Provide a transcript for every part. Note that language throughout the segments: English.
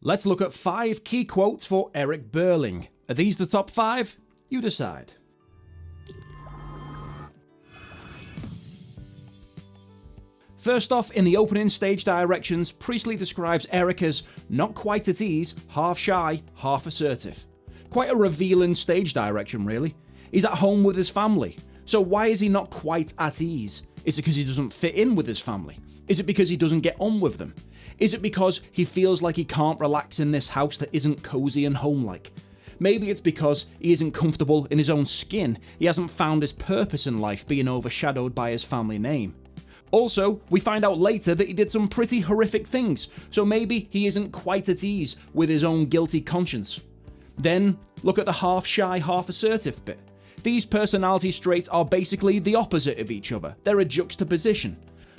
Let's look at 5 key quotes for Eric Birling. Are these the top 5? You decide. First off, in the opening stage directions, Priestley describes Eric as not quite at ease, half shy, half assertive. Quite a revealing stage direction, really. He's at home with his family. So why is he not quite at ease? Is it because he doesn't fit in with his family? Is it because he doesn't get on with them? Is it because he feels like he can't relax in this house that isn't cozy and home-like? Maybe it's because he isn't comfortable in his own skin. He hasn't found his purpose in life, being overshadowed by his family name. Also, we find out later that he did some pretty horrific things, so maybe he isn't quite at ease with his own guilty conscience. Then, look at the half shy, half assertive bit. These personality traits are basically the opposite of each other. They're a juxtaposition.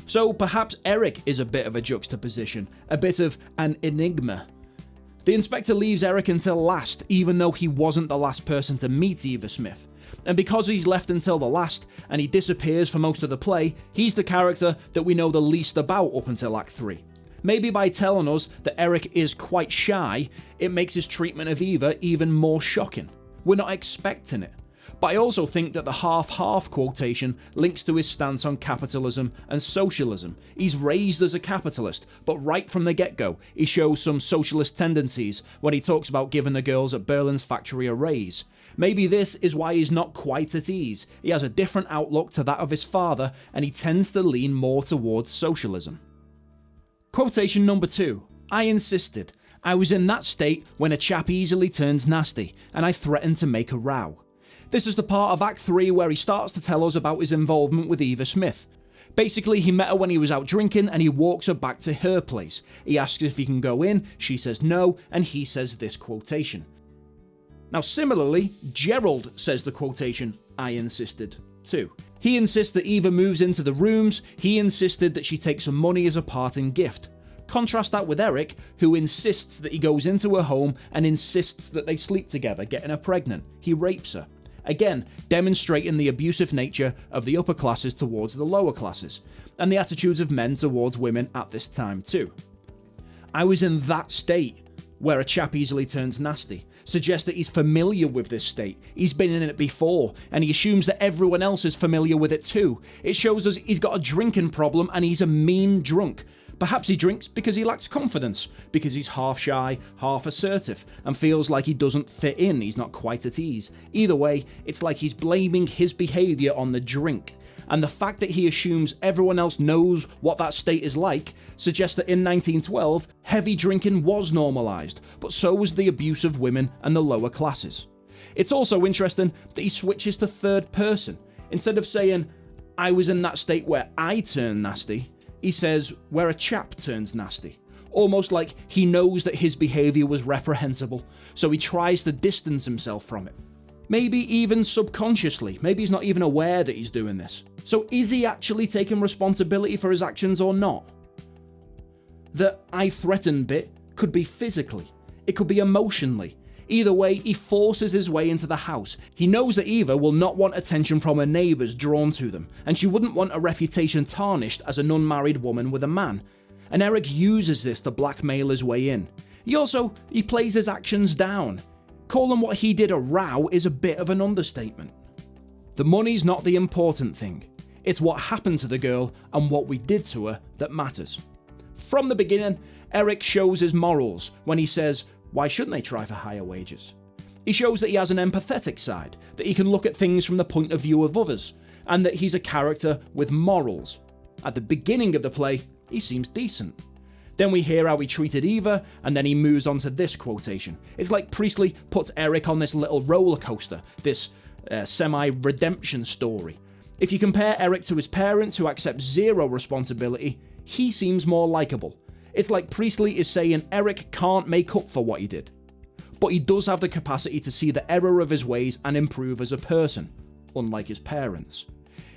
So perhaps Eric is a bit of a juxtaposition, a bit of an enigma. The inspector leaves Eric until last, even though he wasn't the last person to meet Eva Smith. And because he's left until the last, and he disappears for most of the play, he's the character that we know the least about up until Act 3. Maybe by telling us that Eric is quite shy, it makes his treatment of Eva even more shocking. We're not expecting it. But I also think that the half-half quotation links to his stance on capitalism and socialism. He's raised as a capitalist, but right from the get-go, he shows some socialist tendencies when he talks about giving the girls at Birling's factory a raise. Maybe this is why he's not quite at ease. He has a different outlook to that of his father, and he tends to lean more towards socialism. Quotation number 2. I insisted. I was in that state when a chap easily turns nasty, and I threatened to make a row. This is the part of Act 3 where he starts to tell us about his involvement with Eva Smith. Basically, he met her when he was out drinking and he walks her back to her place. He asks if he can go in, she says no, and he says this quotation. Now similarly, Gerald says the quotation, I insisted, too. He insists that Eva moves into the rooms, he insisted that she takes some money as a parting gift. Contrast that with Eric, who insists that he goes into her home and insists that they sleep together, getting her pregnant. He rapes her. Again, demonstrating the abusive nature of the upper classes towards the lower classes, and the attitudes of men towards women at this time too. I was in that state where a chap easily turns nasty, suggests that he's familiar with this state, he's been in it before, and he assumes that everyone else is familiar with it too. It shows us he's got a drinking problem and he's a mean drunk. Perhaps he drinks because he lacks confidence, because he's half shy, half assertive, and feels like he doesn't fit in, he's not quite at ease. Either way, it's like he's blaming his behaviour on the drink. And the fact that he assumes everyone else knows what that state is like suggests that in 1912, heavy drinking was normalised, but so was the abuse of women and the lower classes. It's also interesting that he switches to third person. Instead of saying, I was in that state where I turned nasty, he says, where a chap turns nasty. Almost like he knows that his behaviour was reprehensible, so he tries to distance himself from it. Maybe even subconsciously, maybe he's not even aware that he's doing this. So is he actually taking responsibility for his actions or not? The I threatened bit could be physically, it could be emotionally. Either way, he forces his way into the house. He knows that Eva will not want attention from her neighbours drawn to them, and she wouldn't want a reputation tarnished as an unmarried woman with a man. And Eric uses this to blackmail his way in. He plays his actions down. Calling what he did a row is a bit of an understatement. The money's not the important thing. It's what happened to the girl and what we did to her that matters. From the beginning, Eric shows his morals when he says, why shouldn't they try for higher wages? He shows that he has an empathetic side, that he can look at things from the point of view of others, and that he's a character with morals. At the beginning of the play, he seems decent. Then we hear how he treated Eva, and then he moves on to this quotation. It's like Priestley puts Eric on this little roller coaster, this semi-redemption story. If you compare Eric to his parents, who accept zero responsibility, he seems more likeable. It's like Priestley is saying Eric can't make up for what he did. But he does have the capacity to see the error of his ways and improve as a person, unlike his parents.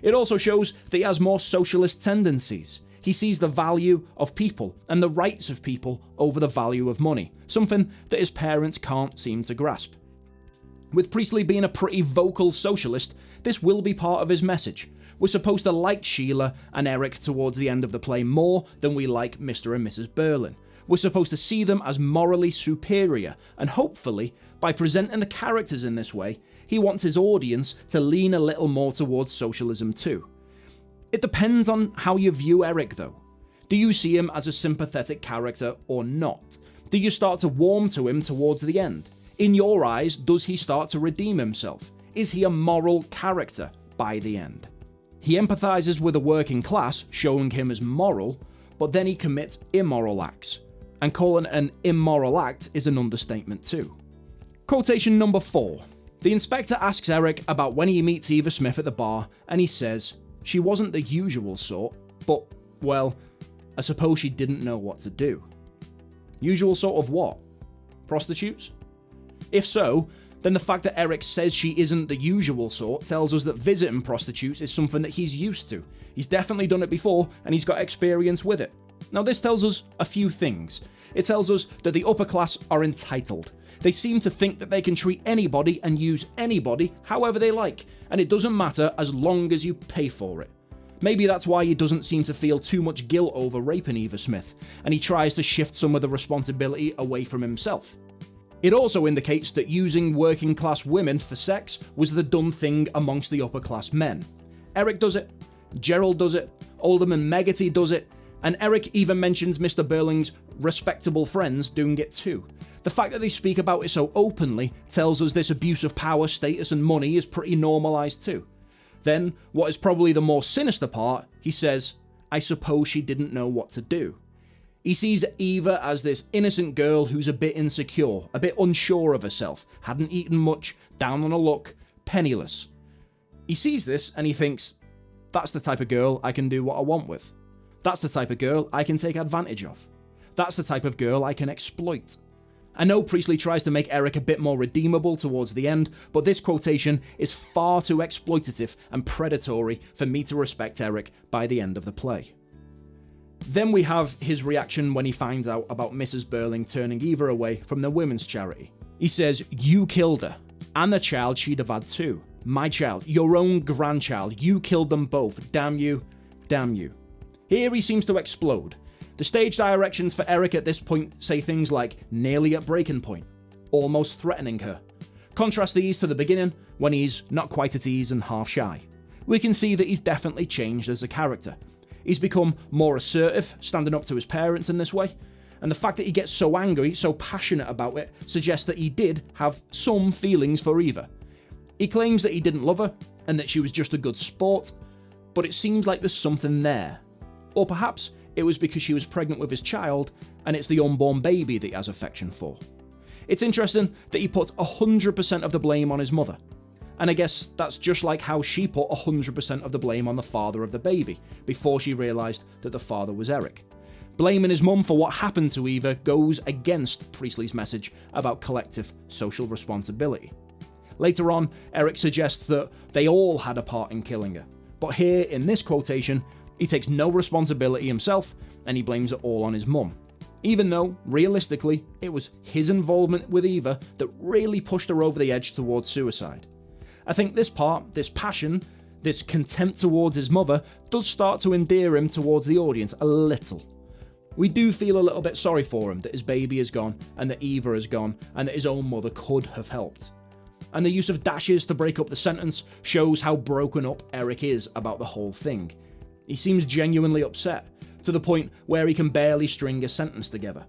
It also shows that he has more socialist tendencies. He sees the value of people and the rights of people over the value of money, something that his parents can't seem to grasp. With Priestley being a pretty vocal socialist, this will be part of his message. We're supposed to like Sheila and Eric towards the end of the play more than we like Mr. and Mrs. Birling. We're supposed to see them as morally superior, and hopefully, by presenting the characters in this way, he wants his audience to lean a little more towards socialism too. It depends on how you view Eric though. Do you see him as a sympathetic character or not? Do you start to warm to him towards the end? In your eyes, does he start to redeem himself? Is he a moral character by the end? He empathizes with the working class, showing him as moral, but then he commits immoral acts. And calling it an immoral act is an understatement too. Quotation number 4. The inspector asks Eric about when he meets Eva Smith at the bar, and he says, "She wasn't the usual sort, but, well, I suppose she didn't know what to do." Usual sort of what? Prostitutes? If so, then the fact that Eric says she isn't the usual sort tells us that visiting prostitutes is something that he's used to. He's definitely done it before, and he's got experience with it. Now this tells us a few things. It tells us that the upper class are entitled. They seem to think that they can treat anybody and use anybody however they like, and it doesn't matter as long as you pay for it. Maybe that's why he doesn't seem to feel too much guilt over raping Eva Smith, and he tries to shift some of the responsibility away from himself. It also indicates that using working class women for sex was the done thing amongst the upper class men. Eric does it, Gerald does it, Alderman Meggerty does it, and Eric even mentions Mr. Birling's respectable friends doing it too. The fact that they speak about it so openly tells us this abuse of power, status and money is pretty normalised too. Then, what is probably the more sinister part, he says, "I suppose she didn't know what to do." He sees Eva as this innocent girl who's a bit insecure, a bit unsure of herself, hadn't eaten much, down on her luck, penniless. He sees this and he thinks, that's the type of girl I can do what I want with. That's the type of girl I can take advantage of. That's the type of girl I can exploit. I know Priestley tries to make Eric a bit more redeemable towards the end, but this quotation is far too exploitative and predatory for me to respect Eric by the end of the play. Then we have his reaction when he finds out about Mrs. Birling turning Eva away from the women's charity. He says, "You killed her, and the child she'd have had too. My child, your own grandchild, you killed them both, damn you, damn you." Here he seems to explode. The stage directions for Eric at this point say things like nearly at breaking point, almost threatening her. Contrast these to the beginning, when he's not quite at ease and half shy. We can see that he's definitely changed as a character. He's become more assertive, standing up to his parents in this way, and the fact that he gets so angry, so passionate about it, suggests that he did have some feelings for Eva. He claims that he didn't love her, and that she was just a good sport, but it seems like there's something there. Or perhaps it was because she was pregnant with his child, and it's the unborn baby that he has affection for. It's interesting that he puts 100% of the blame on his mother. And I guess that's just like how she put 100% of the blame on the father of the baby, before she realised that the father was Eric. Blaming his mum for what happened to Eva goes against Priestley's message about collective social responsibility. Later on, Eric suggests that they all had a part in killing her, but here in this quotation, he takes no responsibility himself and he blames it all on his mum. Even though, realistically, it was his involvement with Eva that really pushed her over the edge towards suicide. I think this part, this passion, this contempt towards his mother, does start to endear him towards the audience a little. We do feel a little bit sorry for him that his baby is gone, and that Eva is gone, and that his own mother could have helped. And the use of dashes to break up the sentence shows how broken up Eric is about the whole thing. He seems genuinely upset, to the point where he can barely string a sentence together.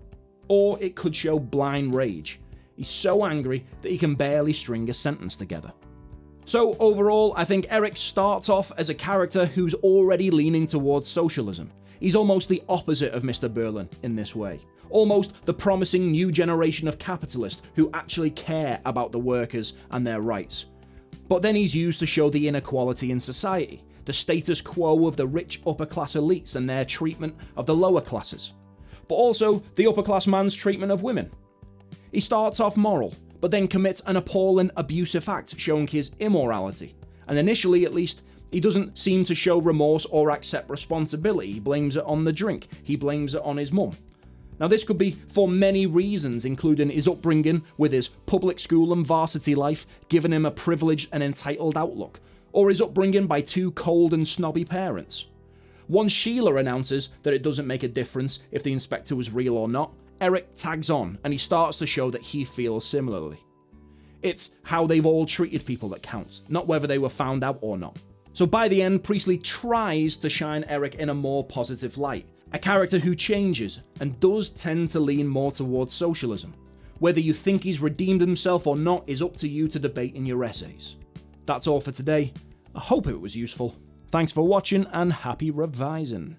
Or it could show blind rage. He's so angry that he can barely string a sentence together. So overall, I think Eric starts off as a character who's already leaning towards socialism. He's almost the opposite of Mr. Birling in this way. Almost the promising new generation of capitalists who actually care about the workers and their rights. But then he's used to show the inequality in society, the status quo of the rich upper class elites and their treatment of the lower classes. But also the upper class man's treatment of women. He starts off moral, but then commits an appalling abusive act showing his immorality. And initially, at least, he doesn't seem to show remorse or accept responsibility. He blames it on the drink. He blames it on his mum. Now this could be for many reasons, including his upbringing with his public school and varsity life giving him a privileged and entitled outlook, or his upbringing by two cold and snobby parents. Once Sheila announces that it doesn't make a difference if the inspector was real or not, Eric tags on and he starts to show that he feels similarly. It's how they've all treated people that counts, not whether they were found out or not. So by the end, Priestley tries to shine Eric in a more positive light, a character who changes and does tend to lean more towards socialism. Whether you think he's redeemed himself or not is up to you to debate in your essays. That's all for today. I hope it was useful. Thanks for watching and happy revising.